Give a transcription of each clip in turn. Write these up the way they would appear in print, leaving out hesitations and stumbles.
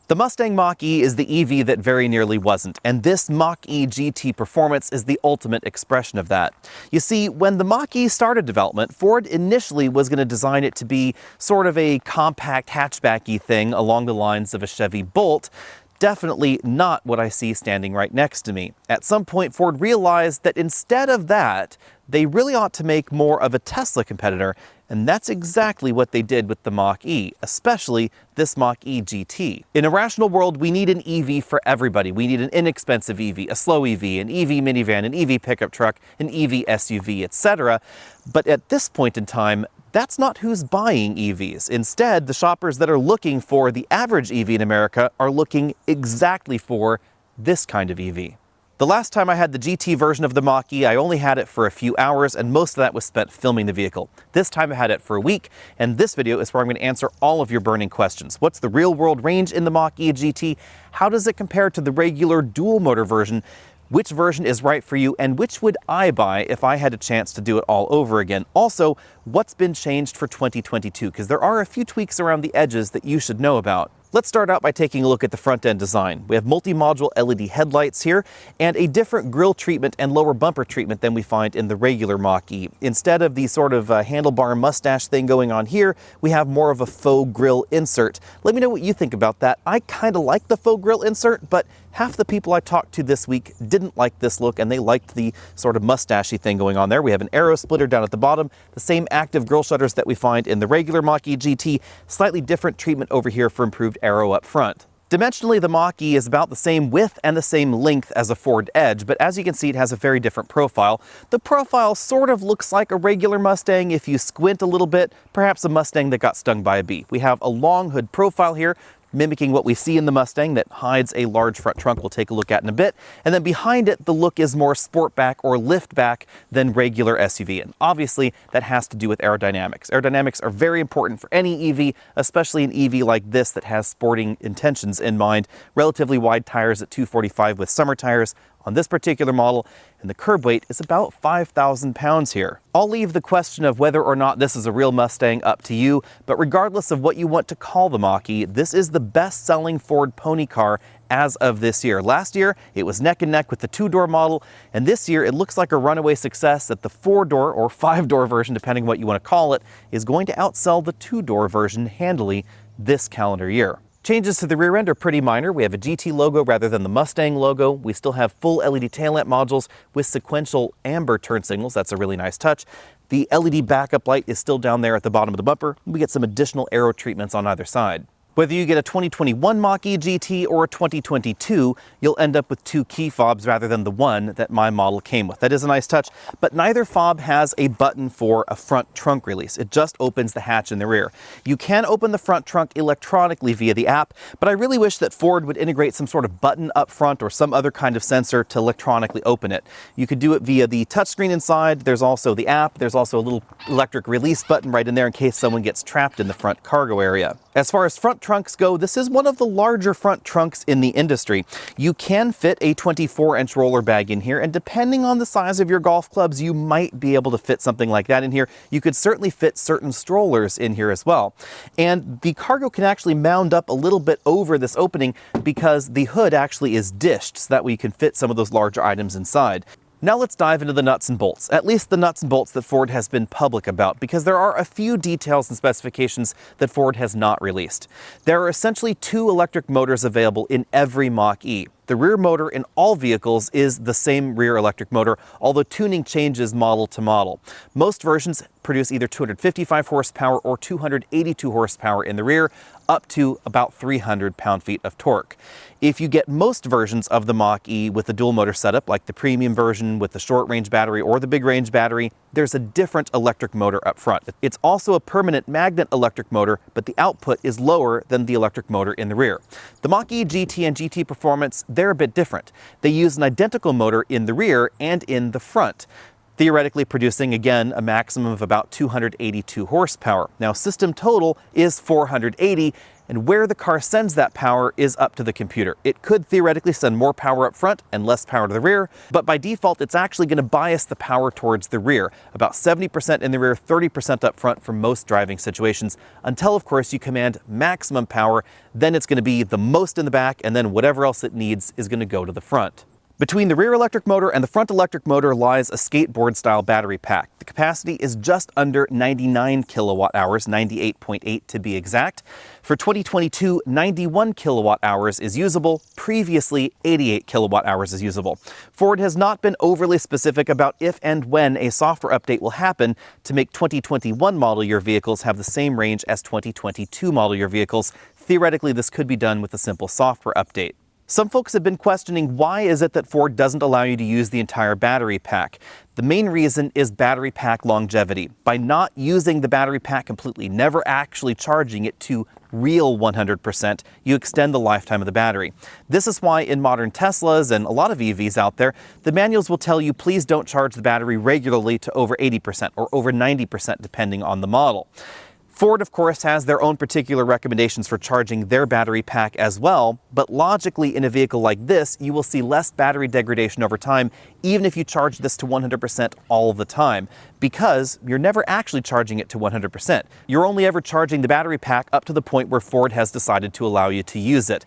The Mustang Mach-E is the EV that very nearly wasn't, and this Mach-E GT performance is the ultimate expression of that. You see, when the Mach-E started development, Ford initially was going to design it to be sort of a compact hatchback-y thing along the lines of a Chevy Bolt. Definitely not what I see standing right next to me. At some point, Ford realized that instead of that, they really ought to make more of a Tesla competitor, and that's exactly what they did with the Mach-E, especially this Mach-E GT. In a rational world, we need an EV for everybody. We need an inexpensive EV, a slow EV, an EV minivan, an EV pickup truck, an EV SUV, etc. But at this point in time, that's not who's buying EVs. Instead, the shoppers that are looking for the average EV in America are looking exactly for this kind of EV. The last time I had the GT version of the Mach-E, I only had it for a few hours, and most of that was spent filming the vehicle. This time I had it for a week, and this video is where I'm going to answer all of your burning questions. What's the real-world range in the Mach-E GT? How does it compare to the regular dual-motor version? Which version is right for you, and which would I buy if I had a chance to do it all over again? Also, what's been changed for 2022? Because there are a few tweaks around the edges that you should know about. Let's start out by taking a look at the front-end design. We have multi-module LED headlights here, and a different grille treatment and lower bumper treatment than we find in the regular Mach-E. Instead of the sort of handlebar mustache thing going on here, we have more of a faux grille insert. Let me know what you think about that. I kind of like the faux grille insert, but half the people I talked to this week didn't like this look, and they liked the sort of mustachy thing going on there. We have an arrow splitter down at the bottom, the same active grille shutters that we find in the regular Mach-E GT, slightly different treatment over here for improved aero up front. Dimensionally, the Mach-E is about the same width and the same length as a Ford Edge, but as you can see, it has a very different profile. The profile sort of looks like a regular Mustang if you squint a little bit, perhaps a Mustang that got stung by a bee. We have a long hood profile here, mimicking what we see in the Mustang that hides a large front trunk we'll take a look at in a bit. And then behind it, the look is more sportback or liftback than regular SUV. And obviously, that has to do with aerodynamics. Aerodynamics are very important for any EV, especially an EV like this that has sporting intentions in mind. Relatively wide tires at 245 with summer tires on this particular model, and the curb weight is about 5,000 pounds here. I'll leave the question of whether or not this is a real Mustang up to you, but regardless of what you want to call the Mach-E, this is the best-selling Ford pony car as of this year. Last year, it was neck and neck with the two-door model, and this year it looks like a runaway success that the four-door or five-door version, depending on what you want to call it, is going to outsell the two-door version handily this calendar year. Changes to the rear end are pretty minor. We have a GT logo rather than the Mustang logo. We still have full LED tail lamp modules with sequential amber turn signals. That's a really nice touch. The LED backup light is still down there at the bottom of the bumper. We get some additional aero treatments on either side. Whether you get a 2021 Mach-E GT or a 2022, you'll end up with two key fobs rather than the one that my model came with. That is a nice touch, but neither fob has a button for a front trunk release. It just opens the hatch in the rear. You can open the front trunk electronically via the app, but I really wish that Ford would integrate some sort of button up front or some other kind of sensor to electronically open it. You could do it via the touchscreen inside. There's also the app. There's also a little electric release button right in there in case someone gets trapped in the front cargo area. As far as front trunks go, this is one of the larger front trunks in the industry. You can fit a 24-inch roller bag in here, and depending on the size of your golf clubs, you might be able to fit something like that in here. You could certainly fit certain strollers in here as well. And the cargo can actually mound up a little bit over this opening because the hood actually is dished, so that way you can fit some of those larger items inside. Now let's dive into the nuts and bolts, at least the nuts and bolts that Ford has been public about, because there are a few details and specifications that Ford has not released. There are essentially two electric motors available in every Mach-E. The rear motor in all vehicles is the same rear electric motor, although tuning changes model to model. Most versions produce either 255 horsepower or 282 horsepower in the rear, up to about 300 pound-feet of torque. If you get most versions of the Mach-E with the dual motor setup, like the premium version with the short range battery or the big range battery, there's a different electric motor up front. It's also a permanent magnet electric motor, but the output is lower than the electric motor in the rear. The Mach-E GT and GT Performance, they're a bit different. They use an identical motor in the rear and in the front, theoretically producing, again, a maximum of about 282 horsepower. Now, system total is 480, and where the car sends that power is up to the computer. It could theoretically send more power up front and less power to the rear, but by default it's actually going to bias the power towards the rear, about 70% in the rear, 30% up front for most driving situations, until of course you command maximum power. Then it's going to be the most in the back, and then whatever else it needs is going to go to the front. Between the rear electric motor and the front electric motor lies a skateboard-style battery pack. The capacity is just under 99 kilowatt hours, 98.8 to be exact. For 2022, 91 kilowatt hours is usable. Previously, 88 kilowatt hours is usable. Ford has not been overly specific about if and when a software update will happen to make 2021 model year vehicles have the same range as 2022 model year vehicles. Theoretically, this could be done with a simple software update. Some folks have been questioning why is it that Ford doesn't allow you to use the entire battery pack. The main reason is battery pack longevity. By not using the battery pack completely, never actually charging it to real 100%, you extend the lifetime of the battery. This is why in modern Teslas and a lot of EVs out there, the manuals will tell you please don't charge the battery regularly to over 80% or over 90% depending on the model. Ford, of course, has their own particular recommendations for charging their battery pack as well, but logically in a vehicle like this, you will see less battery degradation over time, even if you charge this to 100% all the time, because you're never actually charging it to 100%. You're only ever charging the battery pack up to the point where Ford has decided to allow you to use it.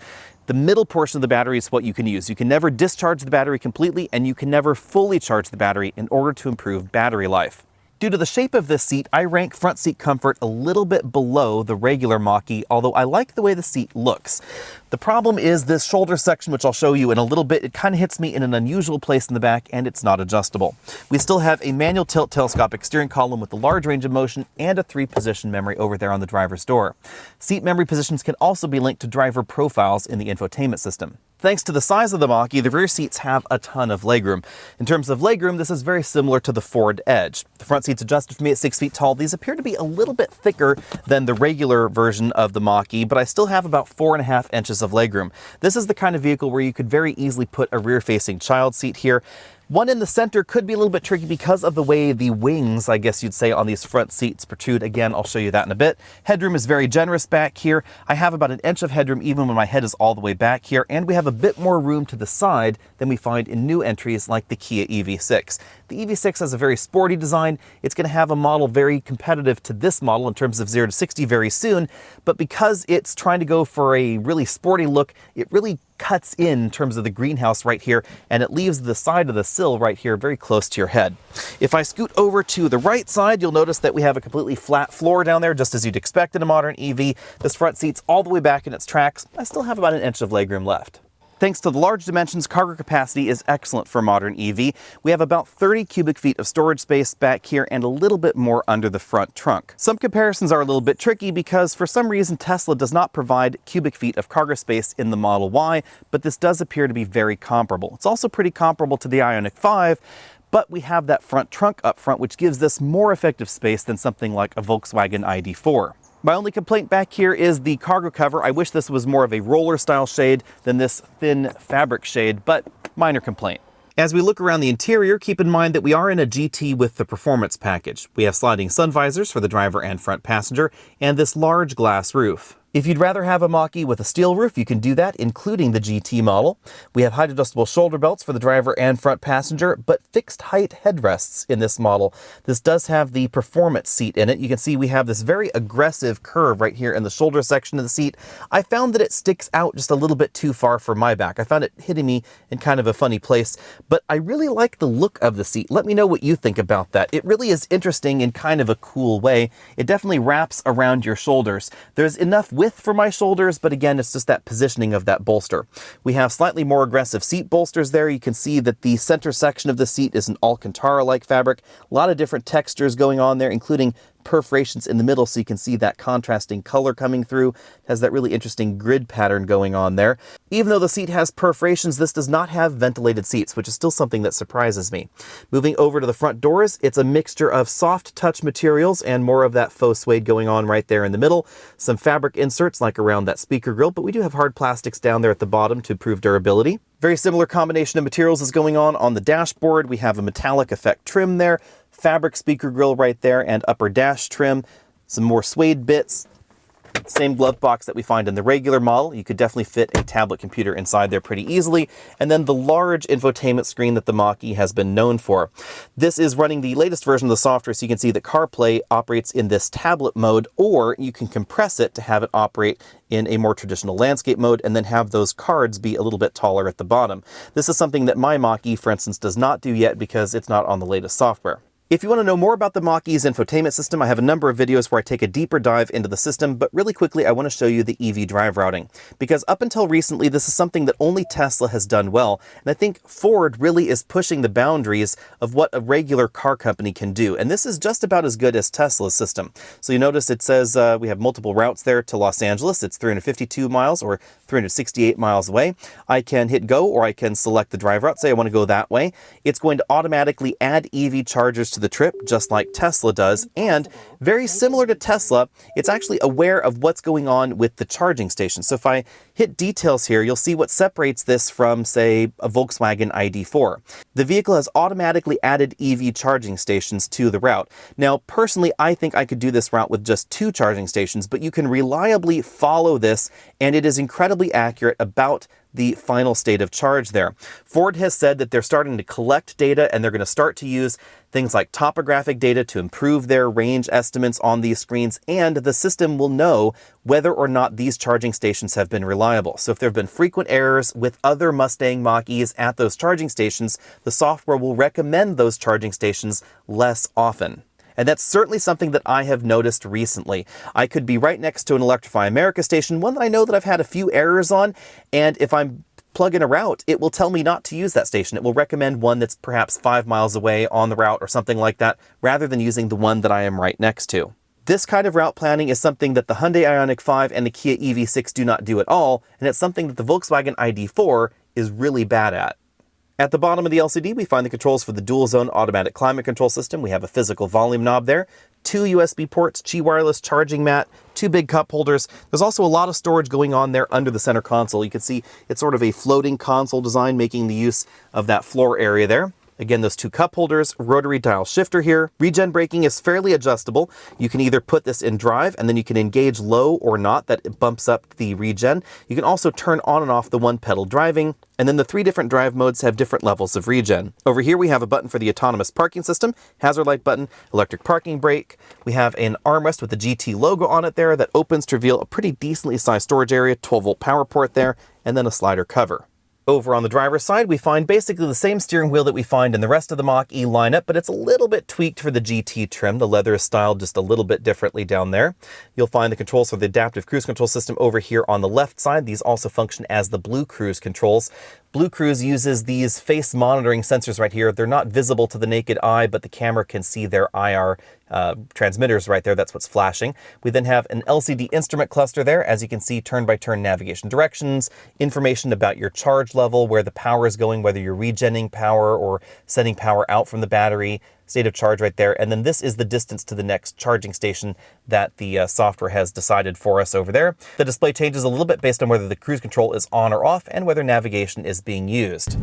The middle portion of the battery is what you can use. You can never discharge the battery completely, and you can never fully charge the battery in order to improve battery life. Due to the shape of this seat, I rank front seat comfort a little bit below the regular Mach-E, although I like the way the seat looks. The problem is this shoulder section, which I'll show you in a little bit, it kind of hits me in an unusual place in the back, and it's not adjustable. We still have a manual tilt telescopic steering column with a large range of motion and a 3-position memory over there on the driver's door. Seat memory positions can also be linked to driver profiles in the infotainment system. Thanks to the size of the Mach-E, the rear seats have a ton of legroom. In terms of legroom, this is very similar to the Ford Edge. The front seats adjusted for me at 6 feet tall. These appear to be a little bit thicker than the regular version of the Mach-E, but I still have about 4.5 inches of legroom. This is the kind of vehicle where you could very easily put a rear-facing child seat here. One in the center could be a little bit tricky because of the way the wings, I guess you'd say, on these front seats protrude. Again, I'll show you that in a bit. Headroom is very generous back here. I have about 1 inch of headroom even when my head is all the way back here, and we have a bit more room to the side than we find in new entries like the Kia EV6. The EV6 has a very sporty design. It's going to have a model very competitive to this model in terms of 0 to 60 very soon, but because it's trying to go for a really sporty look, it really cuts in terms of the greenhouse right here, and it leaves the side of the sill right here very close to your head. If I scoot over to the right side, you'll notice that we have a completely flat floor down there, just as you'd expect in a modern EV. This front seat's all the way back in its tracks. I still have about 1 inch of legroom left. Thanks to the large dimensions, cargo capacity is excellent for a modern EV. We have about 30 cubic feet of storage space back here and a little bit more under the front trunk. Some comparisons are a little bit tricky because for some reason Tesla does not provide cubic feet of cargo space in the Model Y, but this does appear to be very comparable. It's also pretty comparable to the Ioniq 5, but we have that front trunk up front, which gives this more effective space than something like a Volkswagen ID4. My only complaint back here is the cargo cover. I wish this was more of a roller style shade than this thin fabric shade, but minor complaint. As we look around the interior, keep in mind that we are in a GT with the performance package. We have sliding sun visors for the driver and front passenger, and this large glass roof. If you'd rather have a Mach-E with a steel roof, you can do that, including the GT model. We have height adjustable shoulder belts for the driver and front passenger, but fixed height headrests in this model. This does have the performance seat in it. You can see we have this very aggressive curve right here in the shoulder section of the seat. I found that it sticks out just a little bit too far for my back. I found it hitting me in kind of a funny place, but I really like the look of the seat. Let me know what you think about that. It really is interesting in kind of a cool way. It definitely wraps around your shoulders. There's enough width for my shoulders, but again, it's just that positioning of that bolster. We have slightly more aggressive seat bolsters there. You can see that the center section of the seat is an Alcantara-like fabric. A lot of different textures going on there, including perforations in the middle, so you can see that contrasting color coming through. It has that really interesting grid pattern going on there. Even though the seat has perforations, this does not have ventilated seats, which is still something that surprises me. Moving over to the front doors, it's a mixture of soft touch materials and more of that faux suede going on right there in the middle. Some fabric inserts like around that speaker grille, but we do have hard plastics down there at the bottom to prove durability. Very similar combination of materials is going on the dashboard. We have a metallic effect trim there, fabric speaker grille right there, and upper dash trim, some more suede bits. Same glove box that we find in the regular model. You could definitely fit a tablet computer inside there pretty easily. And then the large infotainment screen that the Mach-E has been known for. This is running the latest version of the software, so you can see that CarPlay operates in this tablet mode, or you can compress it to have it operate in a more traditional landscape mode and then have those cards be a little bit taller at the bottom. This is something that my Mach-E, for instance, does not do yet because it's not on the latest software. If you want to know more about the Mach-E's infotainment system, I have a number of videos where I take a deeper dive into the system, but really quickly I want to show you the EV drive routing. Because up until recently, this is something that only Tesla has done well, and I think Ford really is pushing the boundaries of what a regular car company can do, and this is just about as good as Tesla's system. So you notice it says we have multiple routes there to Los Angeles. It's 352 miles or 368 miles away. I can hit go, or I can select the drive route, say I want to go that way. It's going to automatically add EV chargers to the trip, just like Tesla does, and very similar to Tesla, it's actually aware of what's going on with the charging station. So if I hit details here, you'll see what separates this from, say, a Volkswagen ID4. The vehicle has automatically added EV charging stations to the route. Now, personally, I think I could do this route with just 2 charging stations, but you can reliably follow this, and it is incredibly accurate about the final state of charge there. Ford has said that they're starting to collect data, and they're going to start to use things like topographic data to improve their range estimates on these screens, and the system will know whether or not these charging stations have been reliable. So if there have been frequent errors with other Mustang Mach-E's at those charging stations, the software will recommend those charging stations less often. And that's certainly something that I have noticed recently. I could be right next to an Electrify America station, one that I know that I've had a few errors on, and if I'm plugging a route, it will tell me not to use that station. It will recommend one that's perhaps 5 miles away on the route or something like that, rather than using the one that I am right next to. This kind of route planning is something that the Hyundai Ioniq 5 and the Kia EV6 do not do at all, and it's something that the Volkswagen ID4 is really bad at. At the bottom of the LCD, we find the controls for the dual-zone automatic climate control system. We have a physical volume knob there, 2 USB ports, Qi wireless charging mat, 2 big cup holders. There's also a lot of storage going on there under the center console. You can see it's sort of a floating console design, making the use of that floor area there. Again, those 2 cup holders, rotary dial shifter here. Regen braking is fairly adjustable. You can either put this in drive and then you can engage low or not. That bumps up the regen. You can also turn on and off the 1-pedal driving. And then the 3 different drive modes have different levels of regen. Over here we have a button for the autonomous parking system, hazard light button, electric parking brake. We have an armrest with the GT logo on it there that opens to reveal a pretty decently sized storage area, 12-volt power port there, and then a slider cover. Over on the driver's side, we find basically the same steering wheel that we find in the rest of the Mach-E lineup, but it's a little bit tweaked for the GT trim. The leather is styled just a little bit differently down there. You'll find the controls for the adaptive cruise control system over here on the left side. These also function as the Blue Cruise controls. Blue Cruise uses these face monitoring sensors right here. They're not visible to the naked eye, but the camera can see their IR transmitters right there. That's what's flashing. We then have an LCD instrument cluster there. As you can see, turn-by-turn navigation directions, information about your charge level, where the power is going, whether you're regenning power or sending power out from the battery, state of charge right there. And then this is the distance to the next charging station that the software has decided for us over there. The display changes a little bit based on whether the cruise control is on or off and whether navigation is being used.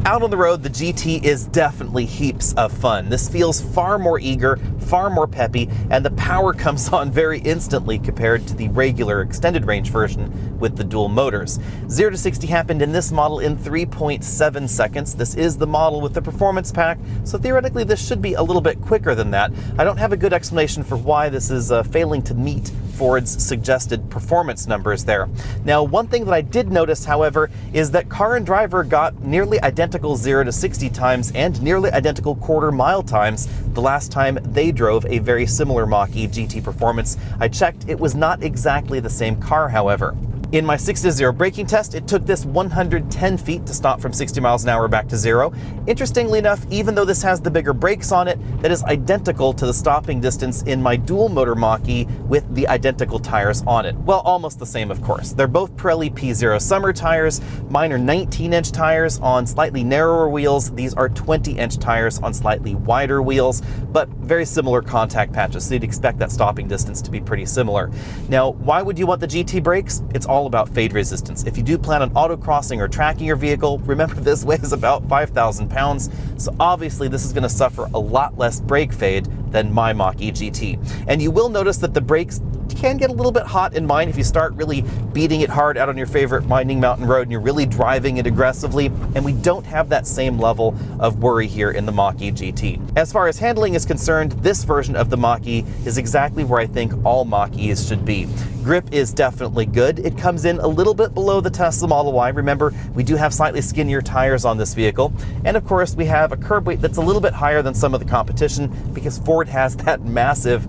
Out on the road, the GT is definitely heaps of fun. This feels far more eager, far more peppy, and the power comes on very instantly compared to the regular extended range version with the dual motors. 0 to 60 happened in this model in 3.7 seconds. This is the model with the performance pack, so theoretically this should be a little bit quicker than that. I don't have a good explanation for why this is failing to meet Ford's suggested performance numbers there. Now, one thing that I did notice, however, is that car and driver got nearly identical 0 to 60 times and nearly identical quarter-mile times the last time they drove a very similar Mach-E GT performance. I checked, it was not exactly the same car, however. In my 6-0 braking test, it took this 110 feet to stop from 60 miles an hour back to 0. Interestingly enough, even though this has the bigger brakes on it, that is identical to the stopping distance in my dual motor Mach-E with the identical tires on it. Well, almost the same, of course. They're both Pirelli P0 summer tires. Mine are 19-inch tires on slightly narrower wheels. These are 20-inch tires on slightly wider wheels, but very similar contact patches, so you'd expect that stopping distance to be pretty similar. Now, why would you want the GT brakes? It's all about fade resistance. If you do plan on autocrossing or tracking your vehicle, remember this weighs about 5,000 pounds, so obviously this is going to suffer a lot less brake fade than my Mach-E GT. And you will notice that the brakes can get a little bit hot in mine if you start really beating it hard out on your favorite winding mountain road and you're really driving it aggressively, and we don't have that same level of worry here in the Mach-E GT. As far as handling is concerned, this version of the Mach-E is exactly where I think all Mach-Es should be. Grip is definitely good. It comes in a little bit below the Tesla Model Y. Remember, we do have slightly skinnier tires on this vehicle. And of course, we have a curb weight that's a little bit higher than some of the competition because Ford has that massive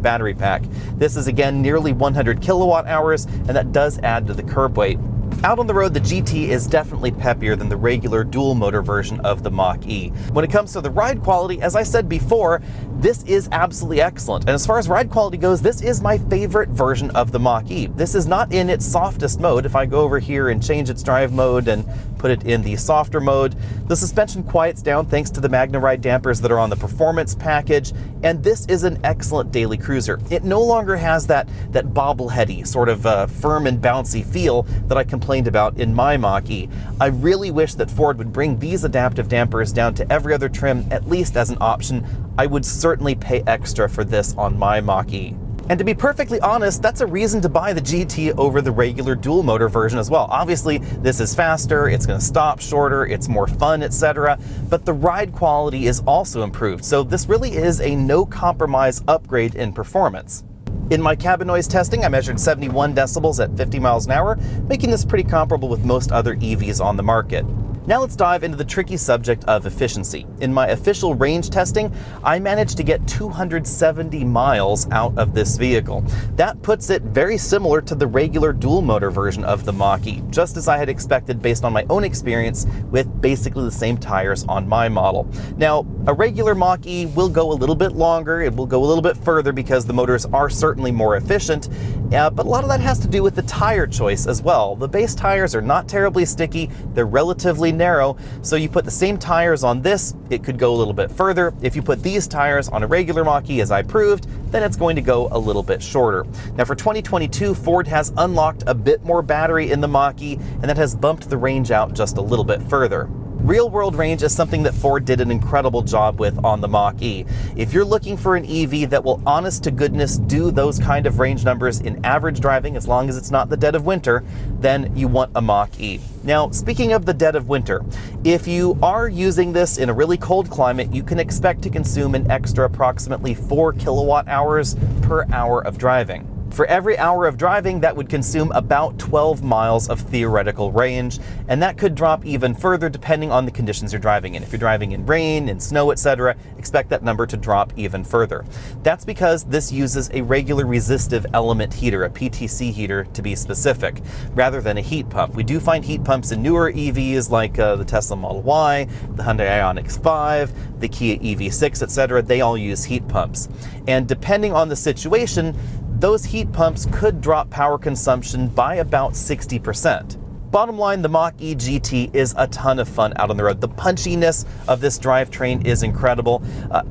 battery pack. This is again nearly 100 kilowatt hours, and that does add to the curb weight. Out on the road, the GT is definitely peppier than the regular dual motor version of the Mach-E. When it comes to the ride quality, as I said before, this is absolutely excellent. And as far as ride quality goes, this is my favorite version of the Mach-E. This is not in its softest mode. If I go over here and change its drive mode and put it in the softer mode, the suspension quiets down thanks to the MagneRide dampers that are on the performance package, and this is an excellent daily cruiser. It no longer has that bobbleheady, sort of firm and bouncy feel that I complained about in my Mach-E. I really wish that Ford would bring these adaptive dampers down to every other trim, at least as an option. I would certainly pay extra for this on my Mach-E. And to be perfectly honest, that's a reason to buy the GT over the regular dual motor version as well. Obviously, this is faster, it's going to stop shorter, it's more fun, etc. But the ride quality is also improved, so this really is a no-compromise upgrade in performance. In my cabin noise testing, I measured 71 decibels at 50 miles an hour, making this pretty comparable with most other EVs on the market. Now let's dive into the tricky subject of efficiency. In my official range testing, I managed to get 270 miles out of this vehicle. That puts it very similar to the regular dual motor version of the Mach-E, just as I had expected based on my own experience with basically the same tires on my model. Now, a regular Mach-E will go a little bit longer, it will go a little bit further because the motors are certainly more efficient, but a lot of that has to do with the tire choice as well. The base tires are not terribly sticky, they're relatively narrow, so you put the same tires on this, it could go a little bit further. If you put these tires on a regular Mach-E, as I proved, then it's going to go a little bit shorter. Now for 2022, Ford has unlocked a bit more battery in the Mach-E, and that has bumped the range out just a little bit further. Real-world range is something that Ford did an incredible job with on the Mach-E. If you're looking for an EV that will honest to goodness do those kind of range numbers in average driving, as long as it's not the dead of winter, then you want a Mach-E. Now, speaking of the dead of winter, if you are using this in a really cold climate, you can expect to consume an extra approximately 4 kilowatt hours per hour of driving. For every hour of driving, that would consume about 12 miles of theoretical range, and that could drop even further depending on the conditions you're driving in. If you're driving in rain, in snow, etc., expect that number to drop even further. That's because this uses a regular resistive element heater, a PTC heater to be specific, rather than a heat pump. We do find heat pumps in newer EVs like the Tesla Model Y, the Hyundai Ioniq 5, the Kia EV6, etc. They all use heat pumps. And depending on the situation, those heat pumps could drop power consumption by about 60%. Bottom line, the Mach-E GT is a ton of fun out on the road. The punchiness of this drivetrain is incredible.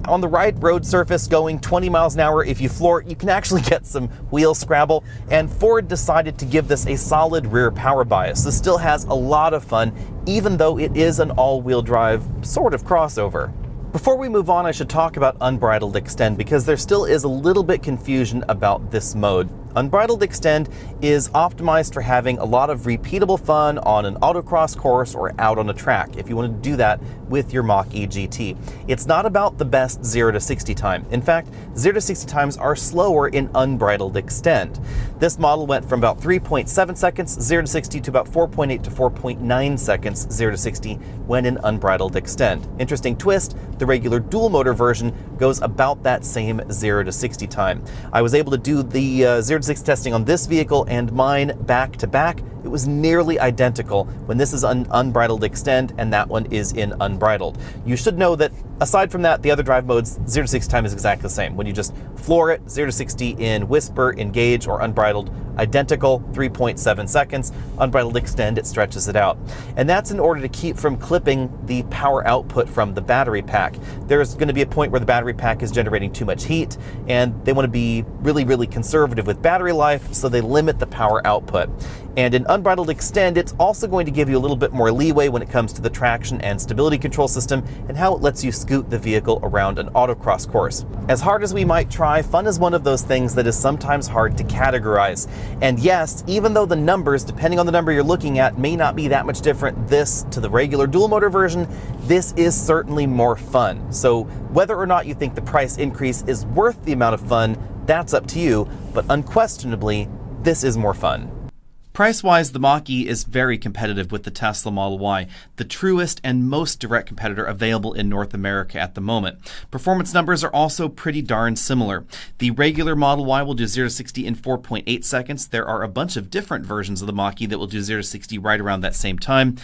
On the right road surface going 20 miles an hour, if you floor it, you can actually get some wheel scrabble, and Ford decided to give this a solid rear power bias. This still has a lot of fun, even though it is an all-wheel drive sort of crossover. Before we move on, I should talk about Unbridled Extend because there still is a little bit confusion about this mode. Unbridled Extend is optimized for having a lot of repeatable fun on an autocross course or out on a track if you want to do that with your Mach-E GT. It's not about the best 0 to 60 time. In fact, 0 to 60 times are slower in Unbridled Extend. This model went from about 3.7 seconds 0 to 60 to about 4.8 to 4.9 seconds 0 to 60 when in Unbridled Extend. Interesting twist, the regular dual motor version goes about that same 0 to 60 time. I was able to do the 0 to 60 testing on this vehicle and mine back to back. It was nearly identical when this is an Unbridled Extend and that one is in Unbridled. You should know that aside from that, the other drive modes, 0 to 60 time is exactly the same. When you just floor it, 0 to 60 in Whisper, Engage, or Unbridled, identical, 3.7 seconds. Unbridled Extend, it stretches it out. And that's in order to keep from clipping the power output from the battery pack. There's going to be a point where the battery pack is generating too much heat, and they want to be really, really conservative with battery battery life, so they limit the power output. And in Unbridled Extend, it's also going to give you a little bit more leeway when it comes to the traction and stability control system and how it lets you scoot the vehicle around an autocross course. As hard as we might try, fun is one of those things that is sometimes hard to categorize. And yes, even though the numbers, depending on the number you're looking at, may not be that much different this to the regular dual motor version, this is certainly more fun. So whether or not you think the price increase is worth the amount of fun, that's up to you, but unquestionably, this is more fun. Price-wise, the Mach-E is very competitive with the Tesla Model Y, the truest and most direct competitor available in North America at the moment. Performance numbers are also pretty darn similar. The regular Model Y will do 0 to 60 in 4.8 seconds. There are a bunch of different versions of the Mach-E that will do 0 to 60 right around that same time.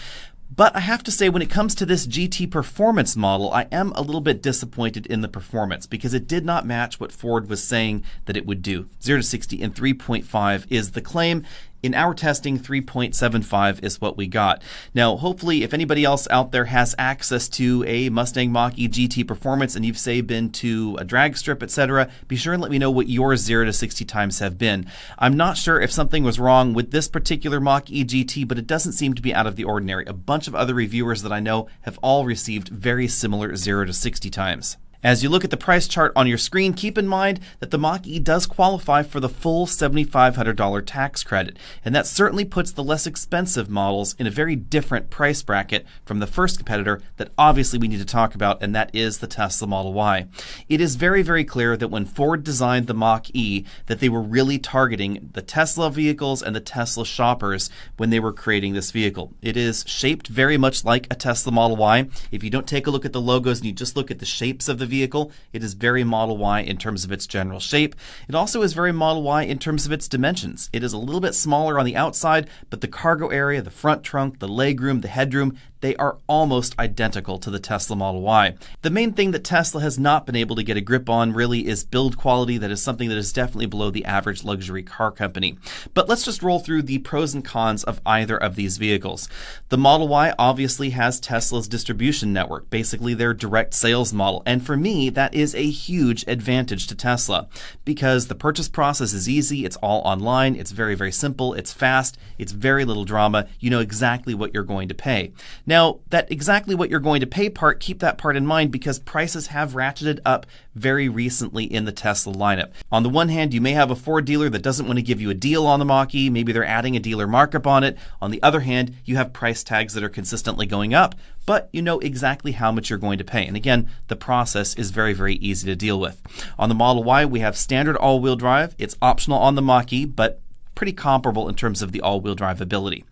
But I have to say, when it comes to this GT performance model, I am a little bit disappointed in the performance because it did not match what Ford was saying that it would do. 0 to 60 in 3.5 is the claim. In our testing, 3.75 is what we got. Now, hopefully, if anybody else out there has access to a Mustang Mach-E GT Performance and you've, say, been to a drag strip, etc., be sure and let me know what your 0 to 60 times have been. I'm not sure if something was wrong with this particular Mach-E GT, but it doesn't seem to be out of the ordinary. A bunch of other reviewers that I know have all received very similar 0 to 60 times. As you look at the price chart on your screen, keep in mind that the Mach-E does qualify for the full $7,500 tax credit, and that certainly puts the less expensive models in a very different price bracket from the first competitor that obviously we need to talk about, and that is the Tesla Model Y. It is very, very clear that when Ford designed the Mach-E, that they were really targeting the Tesla vehicles and the Tesla shoppers when they were creating this vehicle. It is shaped very much like a Tesla Model Y. If you don't take a look at the logos and you just look at the shapes of the vehicle, it is very Model Y in terms of its general shape. It also is very Model Y in terms of its dimensions. It is a little bit smaller on the outside, but the cargo area, the front trunk, the legroom, the headroom, they are almost identical to the Tesla Model Y. The main thing that Tesla has not been able to get a grip on really is build quality. That is something that is definitely below the average luxury car company. But let's just roll through the pros and cons of either of these vehicles. The Model Y obviously has Tesla's distribution network, basically their direct sales model. And for me, that is a huge advantage to Tesla because the purchase process is easy. It's all online. It's very, very simple. It's fast. It's very little drama. You know exactly what you're going to pay. Now, that exactly what you're going to pay part, keep that part in mind because prices have ratcheted up very recently in the Tesla lineup. On the one hand, you may have a Ford dealer that doesn't want to give you a deal on the Mach-E. Maybe they're adding a dealer markup on it. On the other hand, you have price tags that are consistently going up, but you know exactly how much you're going to pay. And again, the process is very, very easy to deal with. On the Model Y, we have standard all-wheel drive. It's optional on the Mach-E, but pretty comparable in terms of the all-wheel drive ability.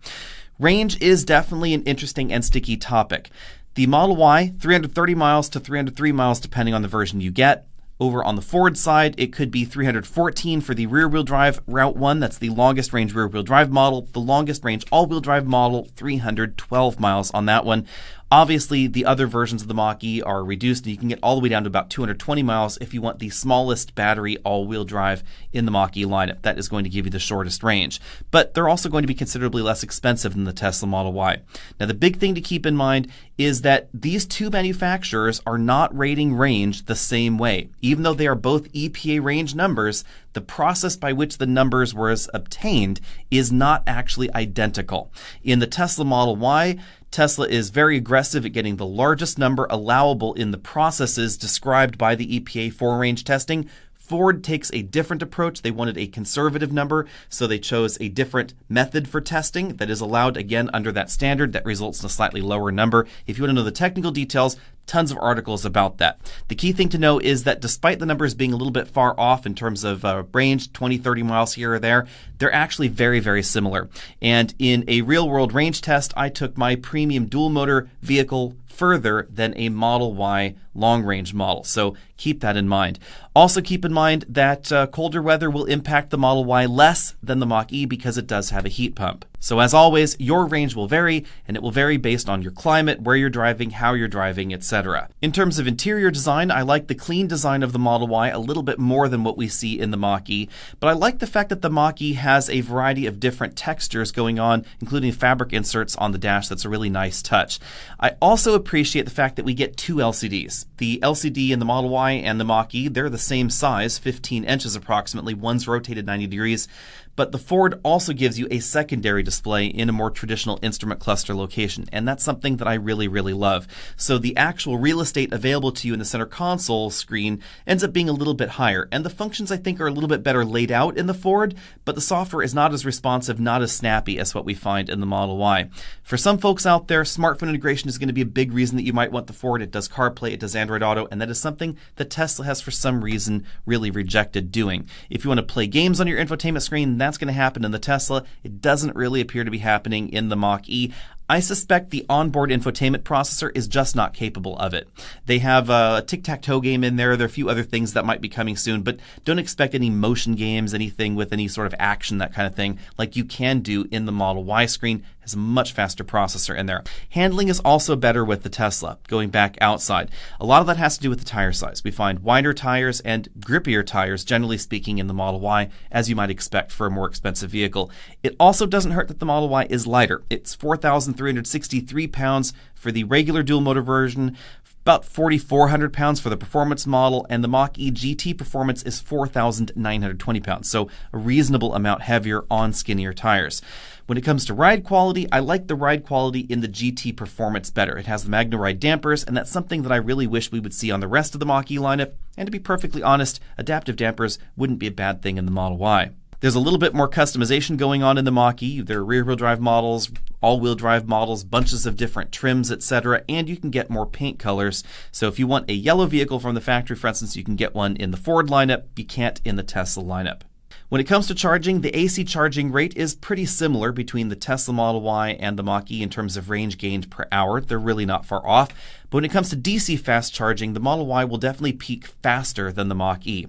Range is definitely an interesting and sticky topic. The Model Y, 330 miles to 303 miles depending on the version you get. Over on the Ford side, it could be 314 for the rear-wheel drive Route 1. That's the longest range rear-wheel drive model. The longest range all-wheel drive model, 312 miles on that one. Obviously, the other versions of the Mach-E are reduced, and you can get all the way down to about 220 miles if you want the smallest battery all-wheel drive in the Mach-E lineup. That is going to give you the shortest range. But they're also going to be considerably less expensive than the Tesla Model Y. Now, the big thing to keep in mind is that these two manufacturers are not rating range the same way. Even though they are both EPA range numbers, the process by which the numbers were obtained is not actually identical. In the Tesla Model Y, Tesla is very aggressive at getting the largest number allowable in the processes described by the EPA for range testing. Ford takes a different approach. They wanted a conservative number, so they chose a different method for testing that is allowed, again, under that standard that results in a slightly lower number. If you want to know the technical details, tons of articles about that. The key thing to know is that despite the numbers being a little bit far off in terms of range, 20, 30 miles here or there, they're actually very, very similar. And in a real-world range test, I took my premium dual-motor vehicle further than a Model Y long-range model. So keep that in mind. Also keep in mind that colder weather will impact the Model Y less than the Mach-E because it does have a heat pump. So as always, your range will vary, and it will vary based on your climate, where you're driving, how you're driving, etc. etc. In terms of interior design, I like the clean design of the Model Y a little bit more than what we see in the Mach-E, but I like the fact that the Mach-E has a variety of different textures going on, including fabric inserts on the dash. That's a really nice touch. I also appreciate the fact that we get two LCDs. The LCD in the Model Y and the Mach-E, they're the same size, 15 inches approximately. One's rotated 90 degrees. But the Ford also gives you a secondary display in a more traditional instrument cluster location, and that's something that I really, really love. So the actual real estate available to you in the center console screen ends up being a little bit higher, and the functions I think are a little bit better laid out in the Ford, but the software is not as responsive, not as snappy as what we find in the Model Y. For some folks out there, smartphone integration is going to be a big reason that you might want the Ford. It does CarPlay, it does Android Auto, and that is something that Tesla has for some reason really rejected doing. If you want to play games on your infotainment screen, that's going to happen in the Tesla. It doesn't really appear to be happening in the Mach-E. I suspect the onboard infotainment processor is just not capable of it. They have a tic-tac-toe game in there. There are a few other things that might be coming soon, but don't expect any motion games, anything with any sort of action, that kind of thing, like you can do in the Model Y screen. It has a much faster processor in there. Handling is also better with the Tesla, going back outside. A lot of that has to do with the tire size. We find wider tires and grippier tires, generally speaking, in the Model Y, as you might expect for a more expensive vehicle. It also doesn't hurt that the Model Y is lighter. It's 4,363 pounds for the regular dual motor version, about 4,400 pounds for the performance model, and the Mach-E GT Performance is 4,920 pounds, so a reasonable amount heavier on skinnier tires. When it comes to ride quality, I like the ride quality in the GT Performance better. It has the MagnoRide dampers, and that's something that I really wish we would see on the rest of the Mach-E lineup, and to be perfectly honest, adaptive dampers wouldn't be a bad thing in the Model Y. There's a little bit more customization going on in the Mach-E. There are rear-wheel drive models, all-wheel drive models, bunches of different trims, etc., and you can get more paint colors. So if you want a yellow vehicle from the factory, for instance, you can get one in the Ford lineup. You can't in the Tesla lineup. When it comes to charging, the AC charging rate is pretty similar between the Tesla Model Y and the Mach-E in terms of range gained per hour. They're really not far off. But when it comes to DC fast charging, the Model Y will definitely peak faster than the Mach-E.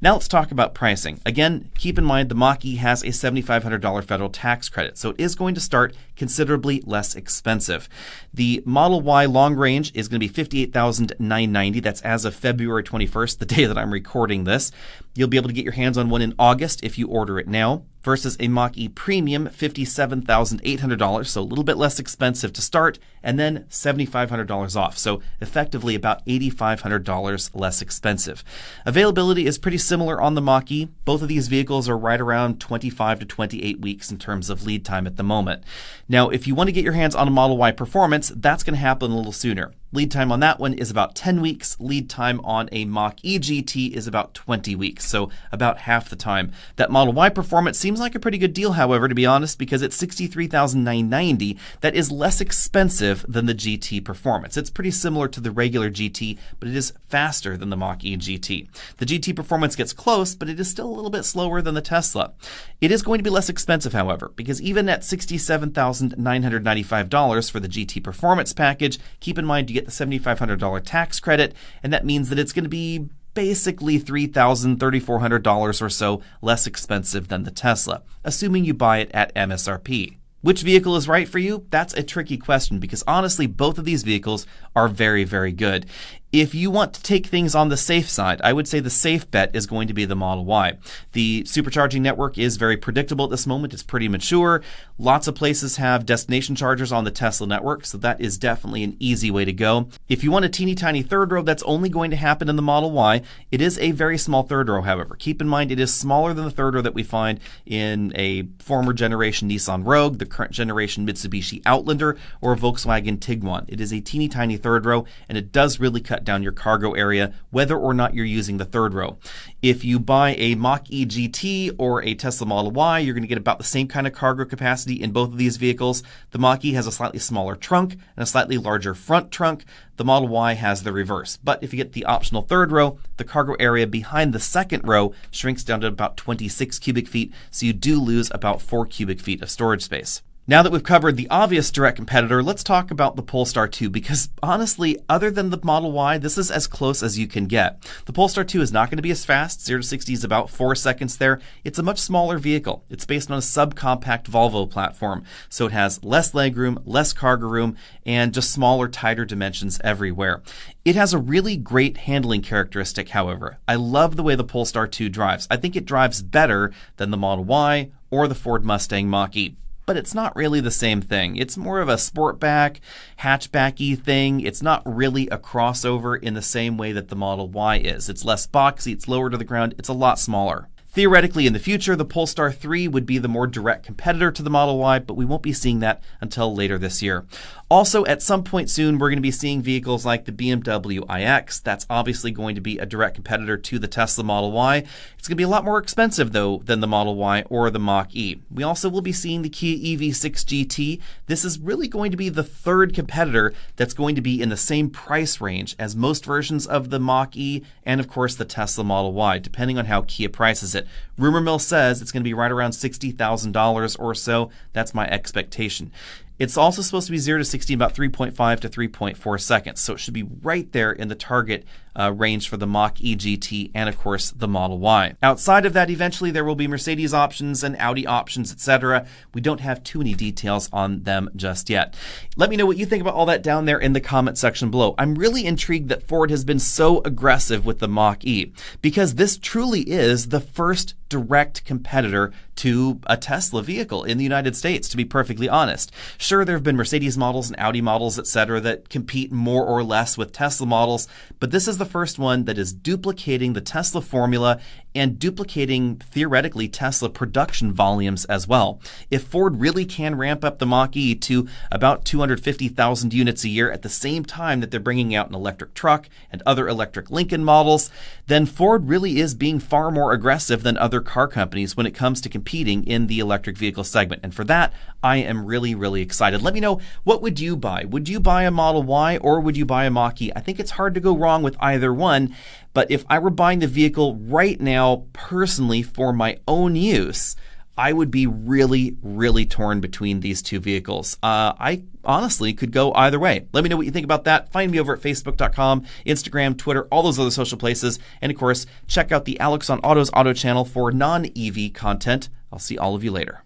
Now let's talk about pricing. Again, keep in mind the Mach-E has a $7,500 federal tax credit, so it is going to start considerably less expensive. The Model Y long range is going to be $58,990. That's as of February 21st, the day that I'm recording this. You'll be able to get your hands on one in August if you order it now, versus a Mach-E Premium, $57,800, so a little bit less expensive to start, and then $7,500 off, so effectively about $8,500 less expensive. Availability is pretty similar on the Mach-E. Both of these vehicles are right around 25 to 28 weeks in terms of lead time at the moment. Now, if you want to get your hands on a Model Y Performance, that's going to happen a little sooner. Lead time on that one is about 10 weeks. Lead time on a Mach-E GT is about 20 weeks, so about half the time. That Model Y Performance seems like a pretty good deal, however, to be honest, because it's $63,990. That is less expensive than the GT Performance. It's pretty similar to the regular GT, but it is faster than the Mach-E GT. The GT Performance gets close, but it is still a little bit slower than the Tesla. It is going to be less expensive, however, because even at $67,995 for the GT Performance package, keep in mind you get the $7,500 tax credit, and that means that it's going to be basically $3,000, $3,400 or so less expensive than the Tesla, assuming you buy it at MSRP. Which vehicle is right for you? That's a tricky question because honestly, both of these vehicles are very, very good. If you want to take things on the safe side, I would say the safe bet is going to be the Model Y. The supercharging network is very predictable at this moment. It's pretty mature. Lots of places have destination chargers on the Tesla network, so that is definitely an easy way to go. If you want a teeny tiny third row, that's only going to happen in the Model Y. It is a very small third row, however. Keep in mind it is smaller than the third row that we find in a former generation Nissan Rogue, the current generation Mitsubishi Outlander, or a Volkswagen Tiguan. It is a teeny tiny third row, and it does really cut down your cargo area, whether or not you're using the third row. If you buy a Mach-E GT or a Tesla Model Y, you're going to get about the same kind of cargo capacity in both of these vehicles. The Mach-E has a slightly smaller trunk and a slightly larger front trunk. The Model Y has the reverse. But if you get the optional third row, the cargo area behind the second row shrinks down to about 26 cubic feet, so you do lose about 4 cubic feet of storage space. Now that we've covered the obvious direct competitor, let's talk about the Polestar 2, because honestly, other than the Model Y, this is as close as you can get. The Polestar 2 is not going to be as fast. 0 to 60 is about 4 seconds there. It's a much smaller vehicle. It's based on a subcompact Volvo platform, so it has less legroom, less cargo room, and just smaller, tighter dimensions everywhere. It has a really great handling characteristic, however. I love the way the Polestar 2 drives. I think it drives better than the Model Y or the Ford Mustang Mach-E. But it's not really the same thing. It's more of a sportback, hatchbacky thing. It's not really a crossover in the same way that the Model Y is. It's less boxy, it's lower to the ground, it's a lot smaller. Theoretically, in the future, the Polestar 3 would be the more direct competitor to the Model Y, but we won't be seeing that until later this year. Also, at some point soon, we're going to be seeing vehicles like the BMW iX. That's obviously going to be a direct competitor to the Tesla Model Y. It's going to be a lot more expensive, though, than the Model Y or the Mach-E. We also will be seeing the Kia EV6 GT. This is really going to be the third competitor that's going to be in the same price range as most versions of the Mach-E and, of course, the Tesla Model Y, depending on how Kia prices it. Rumor mill says it's going to be right around $60,000 or so. That's my expectation. It's also supposed to be 0 to 60 in about 3.5 to 3.4 seconds, so it should be right there in the target range for the Mach-E GT and, of course, the Model Y. Outside of that, eventually there will be Mercedes options and Audi options, etc. We don't have too many details on them just yet. Let me know what you think about all that down there in the comment section below. I'm really intrigued that Ford has been so aggressive with the Mach-E, because this truly is the first direct competitor to a Tesla vehicle in the United States, to be perfectly honest. Sure, there have been Mercedes models and Audi models, etc., that compete more or less with Tesla models, but this is the first one that is duplicating the Tesla formula and duplicating, theoretically, Tesla production volumes as well. If Ford really can ramp up the Mach-E to about 250,000 units a year at the same time that they're bringing out an electric truck and other electric Lincoln models, then Ford really is being far more aggressive than other car companies when it comes to competing in the electric vehicle segment. And for that, I am really, really excited. Let me know, what would you buy? Would you buy a Model Y or would you buy a Mach-E? I think it's hard to go wrong with either one, but if I were buying the vehicle right now, personally, for my own use, I would be really, really torn between these two vehicles. I honestly could go either way. Let me know what you think about that. Find me over at Facebook.com, Instagram, Twitter, all those other social places. And of course, check out the Alex on Auto's Auto channel for non-EV content. I'll see all of you later.